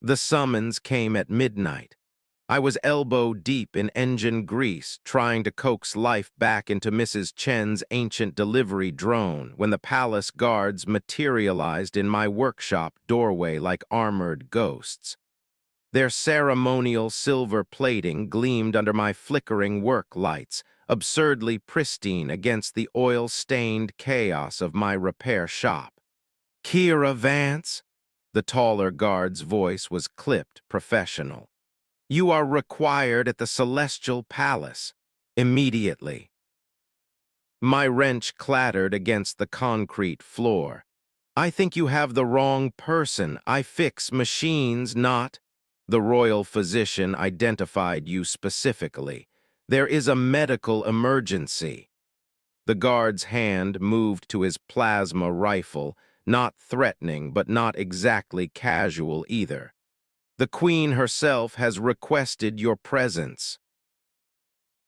The summons came at midnight. I was elbow-deep in engine grease, trying to coax life back into Mrs. Chen's ancient delivery drone when the palace guards materialized in my workshop doorway like armored ghosts. Their ceremonial silver plating gleamed under my flickering work lights, absurdly pristine against the oil-stained chaos of my repair shop. "Kira Vance?" The taller guard's voice was clipped, professional. "You are required at the Celestial Palace. Immediately." My wrench clattered against the concrete floor. "I think you have the wrong person. I fix machines, not—" The royal physician identified you specifically. "There is a medical emergency." The guard's hand moved to his plasma rifle, not threatening but not exactly casual either. "The Queen herself has requested your presence."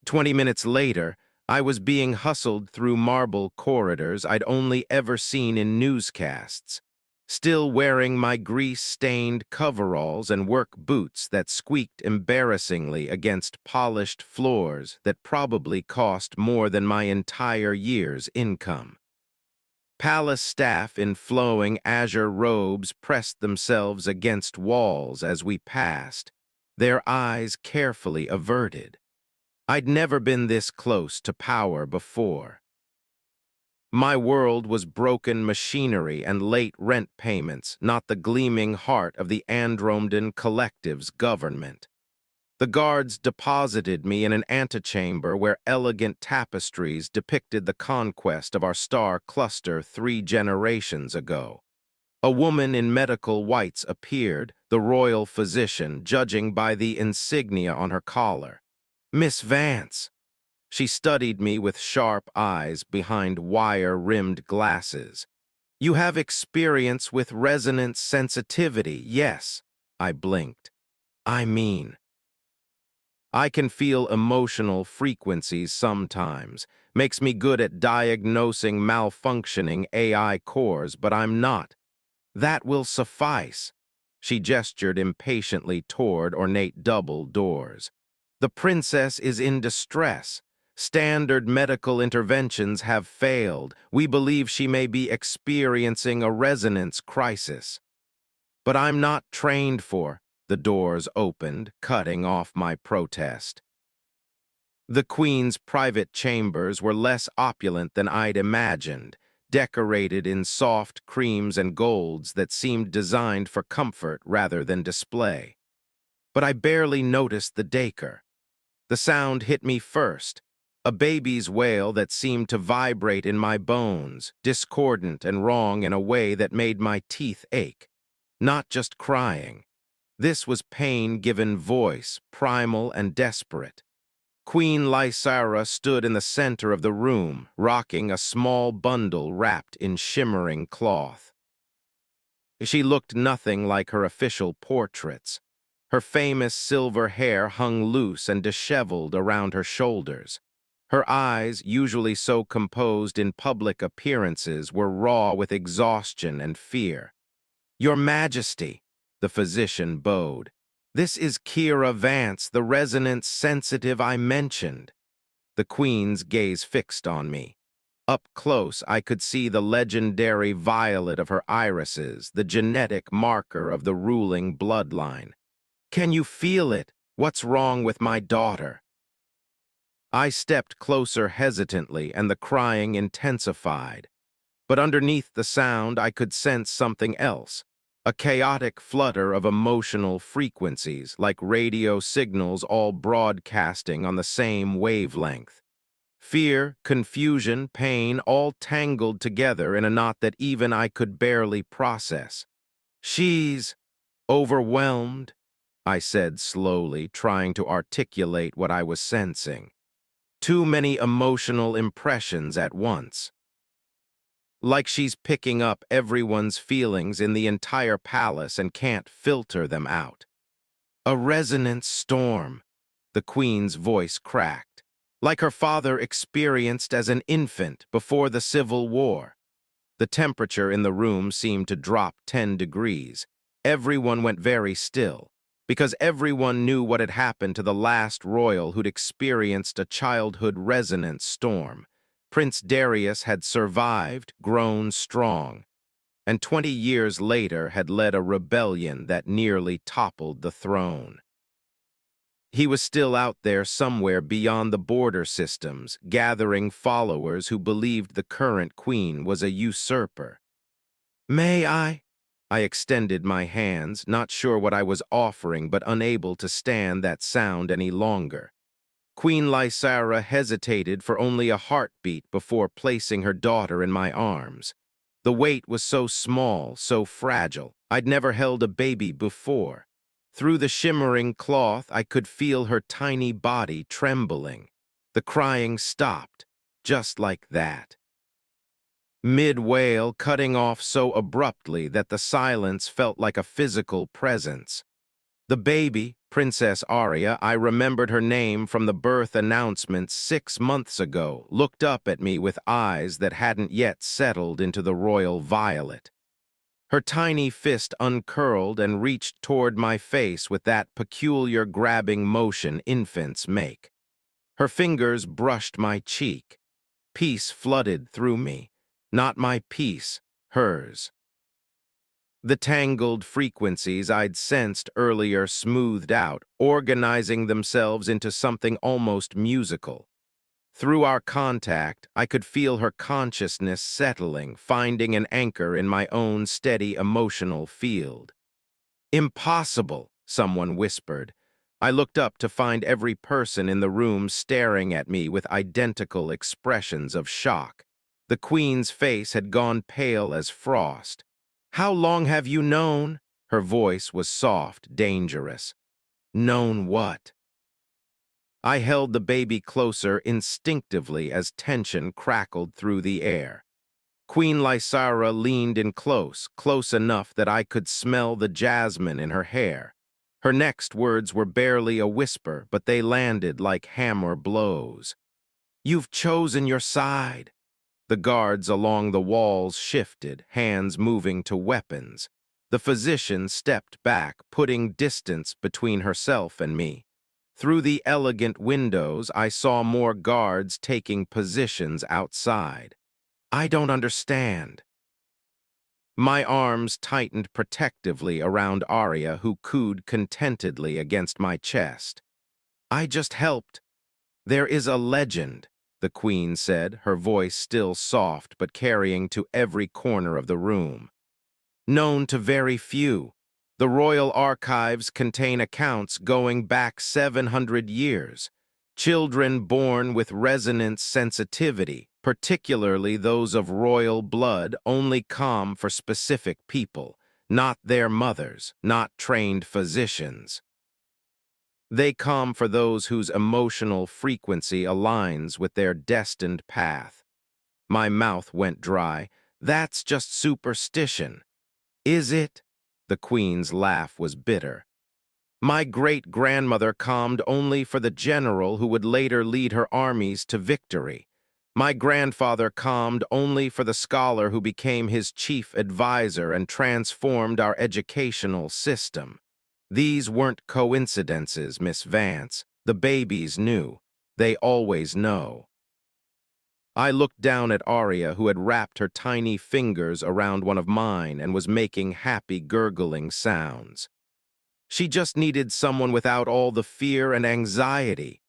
20 minutes later, I was being hustled through marble corridors I'd only ever seen in newscasts, still wearing my grease-stained coveralls and work boots that squeaked embarrassingly against polished floors that probably cost more than my entire year's income. Palace staff in flowing azure robes pressed themselves against walls as we passed, their eyes carefully averted. I'd never been this close to power before. My world was broken machinery and late rent payments, not the gleaming heart of the Andromedan Collective's government. The guards deposited me in an antechamber where elegant tapestries depicted the conquest of our star cluster 3 generations ago. A woman in medical whites appeared, the royal physician, judging by the insignia on her collar. "Miss Vance." She studied me with sharp eyes behind wire-rimmed glasses. "You have experience with resonance sensitivity, yes." I blinked. "I mean, I can feel emotional frequencies sometimes. Makes me good at diagnosing malfunctioning AI cores, but I'm not." "That will suffice." She gestured impatiently toward ornate double doors. "The princess is in distress. Standard medical interventions have failed. We believe she may be experiencing a resonance crisis." "But I'm not trained for—" The doors opened, cutting off my protest. The Queen's private chambers were less opulent than I'd imagined, decorated in soft creams and golds that seemed designed for comfort rather than display. But I barely noticed the decor. The sound hit me first, a baby's wail that seemed to vibrate in my bones, discordant and wrong in a way that made my teeth ache. Not just crying. This was pain given voice, primal and desperate. Queen Lysara stood in the center of the room, rocking a small bundle wrapped in shimmering cloth. She looked nothing like her official portraits. Her famous silver hair hung loose and disheveled around her shoulders. Her eyes, usually so composed in public appearances, were raw with exhaustion and fear. "Your Majesty," the physician bowed. "This is Kira Vance, the resonance sensitive I mentioned." The Queen's gaze fixed on me. Up close, I could see the legendary violet of her irises, the genetic marker of the ruling bloodline. "Can you feel it? What's wrong with my daughter?" I stepped closer hesitantly, and the crying intensified. But underneath the sound, I could sense something else. A chaotic flutter of emotional frequencies, like radio signals all broadcasting on the same wavelength. Fear, confusion, pain, all tangled together in a knot that even I could barely process. "She's overwhelmed," I said slowly, trying to articulate what I was sensing. Too many emotional impressions at once. Like she's picking up everyone's feelings in the entire palace and can't filter them out. "A resonance storm," the Queen's voice cracked, "like her father experienced as an infant before the Civil War." The temperature in the room seemed to drop 10 degrees. Everyone went very still, because everyone knew what had happened to the last royal who'd experienced a childhood resonance storm. Prince Darius had survived, grown strong, and 20 years later had led a rebellion that nearly toppled the throne. He was still out there somewhere beyond the border systems, gathering followers who believed the current queen was a usurper. "May I?" I extended my hands, not sure what I was offering, but unable to stand that sound any longer. Queen Lysara hesitated for only a heartbeat before placing her daughter in my arms. The weight was so small, so fragile. I'd never held a baby before. Through the shimmering cloth, I could feel her tiny body trembling. The crying stopped, just like that. Mid-wail, cutting off so abruptly that the silence felt like a physical presence. The baby, Princess Arya, I remembered her name from the birth announcement 6 months ago, looked up at me with eyes that hadn't yet settled into the royal violet. Her tiny fist uncurled and reached toward my face with that peculiar grabbing motion infants make. Her fingers brushed my cheek. Peace flooded through me. Not my peace, hers. The tangled frequencies I'd sensed earlier smoothed out, organizing themselves into something almost musical. Through our contact, I could feel her consciousness settling, finding an anchor in my own steady emotional field. "Impossible," someone whispered. I looked up to find every person in the room staring at me with identical expressions of shock. The Queen's face had gone pale as frost. "How long have you known?" Her voice was soft, dangerous. "Known what?" I held the baby closer instinctively as tension crackled through the air. Queen Lysara leaned in close, close enough that I could smell the jasmine in her hair. Her next words were barely a whisper, but they landed like hammer blows. "You've chosen your side." The guards along the walls shifted, hands moving to weapons. The physician stepped back, putting distance between herself and me. Through the elegant windows, I saw more guards taking positions outside. "I don't understand." My arms tightened protectively around Arya, who cooed contentedly against my chest. "I just helped. There is a legend," the Queen said, her voice still soft but carrying to every corner of the room. "Known to very few. The royal archives contain accounts going back 700 years. Children born with resonance sensitivity, particularly those of royal blood, only come for specific people, not their mothers, not trained physicians. They come for those whose emotional frequency aligns with their destined path." My mouth went dry. "That's just superstition." "Is it?" The Queen's laugh was bitter. "My great-grandmother calmed only for the general who would later lead her armies to victory. My grandfather calmed only for the scholar who became his chief advisor and transformed our educational system. These weren't coincidences, Miss Vance. The babies knew. They always know." I looked down at Arya, who had wrapped her tiny fingers around one of mine and was making happy gurgling sounds. She just needed someone without all the fear and anxiety.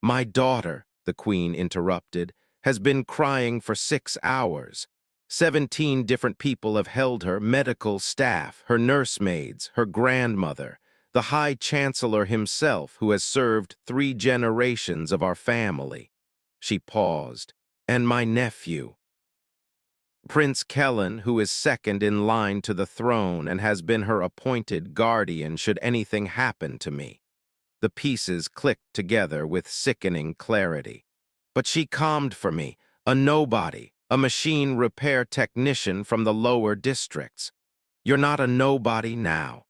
"My daughter," the Queen interrupted, "has been crying for 6 hours. 17 different people have held her, medical staff, her nursemaids, her grandmother, the High Chancellor himself, who has served 3 generations of our family." She paused. "And my nephew, Prince Kellen, who is second in line to the throne and has been her appointed guardian should anything happen to me." The pieces clicked together with sickening clarity. "But she calmed for me, a nobody, a machine repair technician from the lower districts. You're not a nobody now."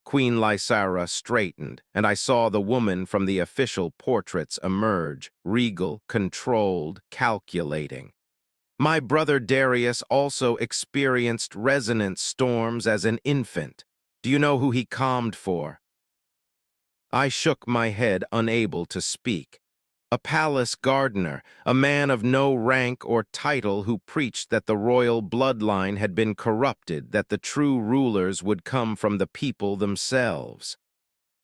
Queen Lysara straightened, and I saw the woman from the official portraits emerge, regal, controlled, calculating. "My brother Darius also experienced resonance storms as an infant. Do you know who he calmed for? I shook my head, unable to speak. A palace gardener, a man of no rank or title who preached that the royal bloodline had been corrupted, that the true rulers would come from the people themselves.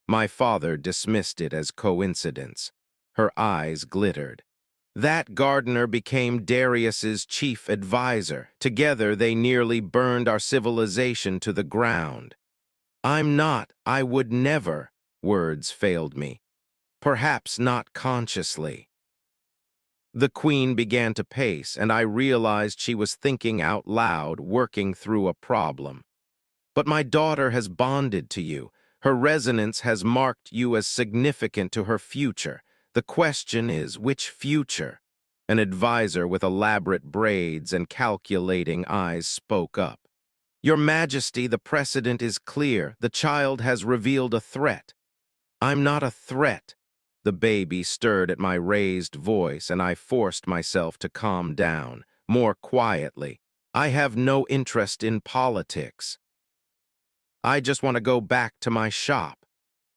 My father dismissed it as coincidence. Her eyes glittered. That gardener became Darius's chief advisor. Together they nearly burned our civilization to the ground. I would never, words failed me. Perhaps not consciously. The queen began to pace, and I realized she was thinking out loud, working through a problem. But my daughter has bonded to you. Her resonance has marked you as significant to her future. The question is, which future? An advisor with elaborate braids and calculating eyes spoke up. Your Majesty, the precedent is clear. The child has revealed a threat. I'm not a threat. The baby stirred at my raised voice, and I forced myself to calm down, more quietly. I have no interest in politics. I just want to go back to my shop.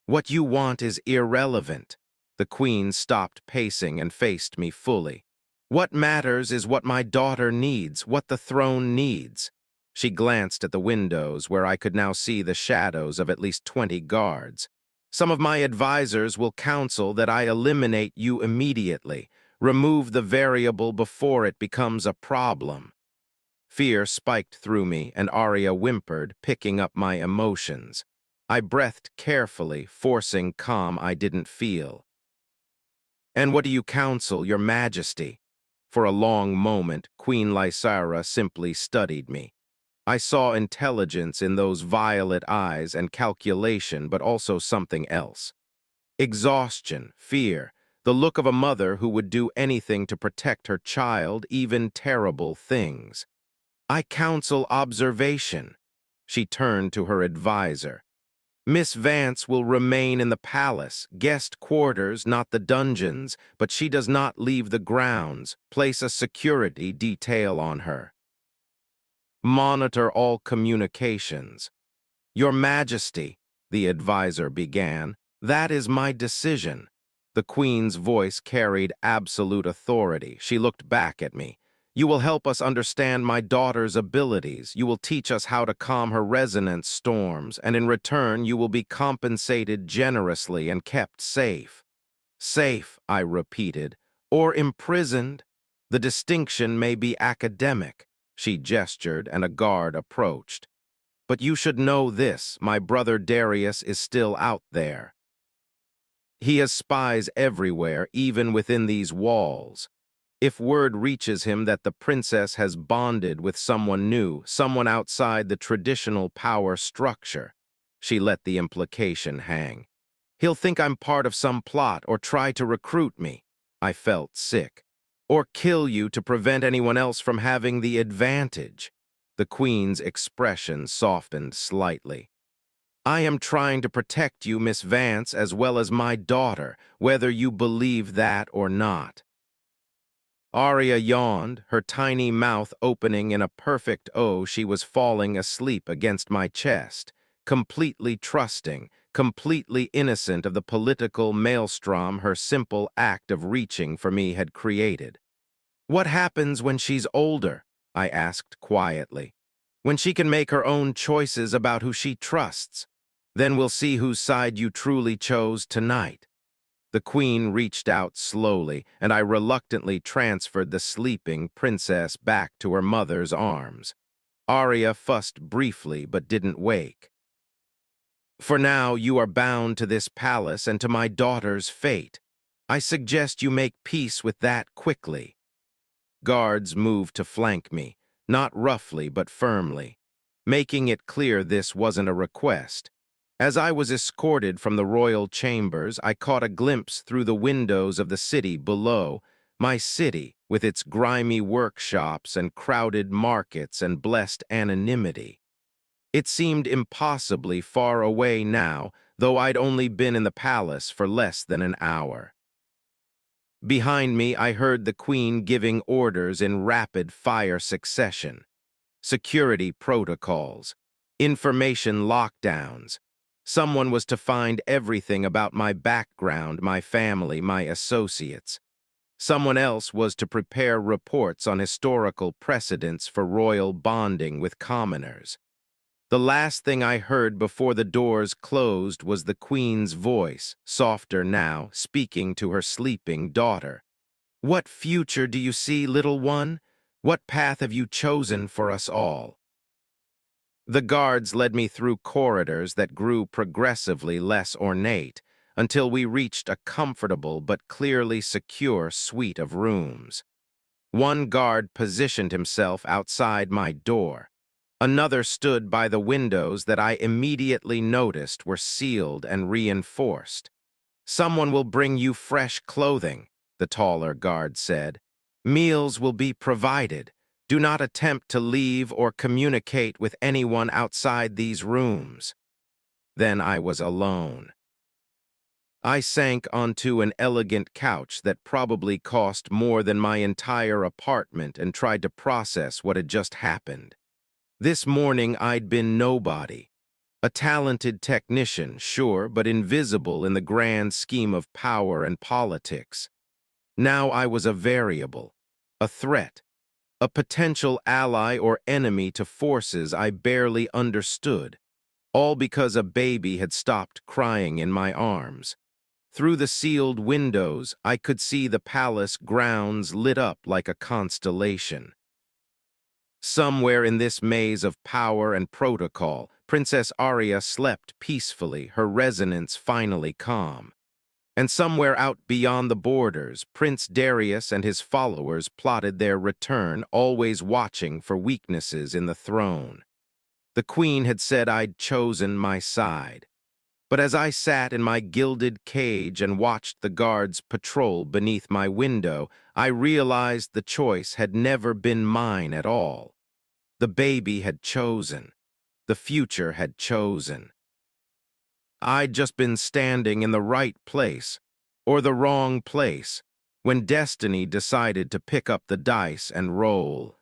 What you want is irrelevant. The queen stopped pacing and faced me fully. What matters is what my daughter needs, what the throne needs. She glanced at the windows where I could now see the shadows of at least 20 guards. Some of my advisors will counsel that I eliminate you immediately, remove the variable before it becomes a problem. Fear spiked through me, and Arya whimpered, picking up my emotions. I breathed carefully, forcing calm I didn't feel. And what do you counsel, Your Majesty? For a long moment, Queen Lysara simply studied me. I saw intelligence in those violet eyes and calculation, but also something else. Exhaustion, fear, the look of a mother who would do anything to protect her child, even terrible things. I counsel observation. She turned to her advisor. Miss Vance will remain in the palace, guest quarters, not the dungeons, but she does not leave the grounds. Place a security detail on her. Monitor all communications. Your Majesty, the advisor began, that is my decision. The Queen's voice carried absolute authority. She looked back at me. You will help us understand my daughter's abilities. You will teach us how to calm her resonance storms, and in return you will be compensated generously and kept safe. Safe, I repeated, or imprisoned. The distinction may be academic. She gestured, and a guard approached. But you should know this, my brother Darius is still out there. He has spies everywhere, even within these walls. If word reaches him that the princess has bonded with someone new, someone outside the traditional power structure, she let the implication hang. He'll think I'm part of some plot or try to recruit me. I felt sick. Or kill you to prevent anyone else from having the advantage. The Queen's expression softened slightly. I am trying to protect you, Miss Vance, as well as my daughter, whether you believe that or not. Arya yawned, her tiny mouth opening in a perfect O. She was falling asleep against my chest, completely trusting, completely innocent of the political maelstrom her simple act of reaching for me had created. What happens when she's older? I asked quietly. When she can make her own choices about who she trusts. Then we'll see whose side you truly chose tonight. The Queen reached out slowly, and I reluctantly transferred the sleeping princess back to her mother's arms. Arya fussed briefly but didn't wake. For now, you are bound to this palace and to my daughter's fate. I suggest you make peace with that quickly. Guards moved to flank me, not roughly but firmly, making it clear this wasn't a request. As I was escorted from the royal chambers, I caught a glimpse through the windows of the city below, my city with its grimy workshops and crowded markets and blessed anonymity. It seemed impossibly far away now, though I'd only been in the palace for less than an hour. Behind me, I heard the Queen giving orders in rapid-fire succession. Security protocols, Information lockdowns. Someone was to find everything about my background, my family, my associates. Someone else was to prepare reports on historical precedents for royal bonding with commoners. The last thing I heard before the doors closed was the Queen's voice, softer now, speaking to her sleeping daughter. "What future do you see, little one? What path have you chosen for us all?" The guards led me through corridors that grew progressively less ornate until we reached a comfortable but clearly secure suite of rooms. One guard positioned himself outside my door. Another stood by the windows that I immediately noticed were sealed and reinforced. "Someone will bring you fresh clothing," the taller guard said. "Meals will be provided. Do not attempt to leave or communicate with anyone outside these rooms." Then I was alone. I sank onto an elegant couch that probably cost more than my entire apartment and tried to process what had just happened. This morning I'd been nobody. A talented technician, sure, but invisible in the grand scheme of power and politics. Now I was a variable, a threat, a potential ally or enemy to forces I barely understood, all because a baby had stopped crying in my arms. Through the sealed windows, I could see the palace grounds lit up like a constellation. Somewhere in this maze of power and protocol, Princess Arya slept peacefully, her resonance finally calm. And somewhere out beyond the borders, Prince Darius and his followers plotted their return, always watching for weaknesses in the throne. The Queen had said I'd chosen my side. But as I sat in my gilded cage and watched the guards patrol beneath my window, I realized the choice had never been mine at all. The baby had chosen. The future had chosen. I'd just been standing in the right place, or the wrong place, when destiny decided to pick up the dice and roll.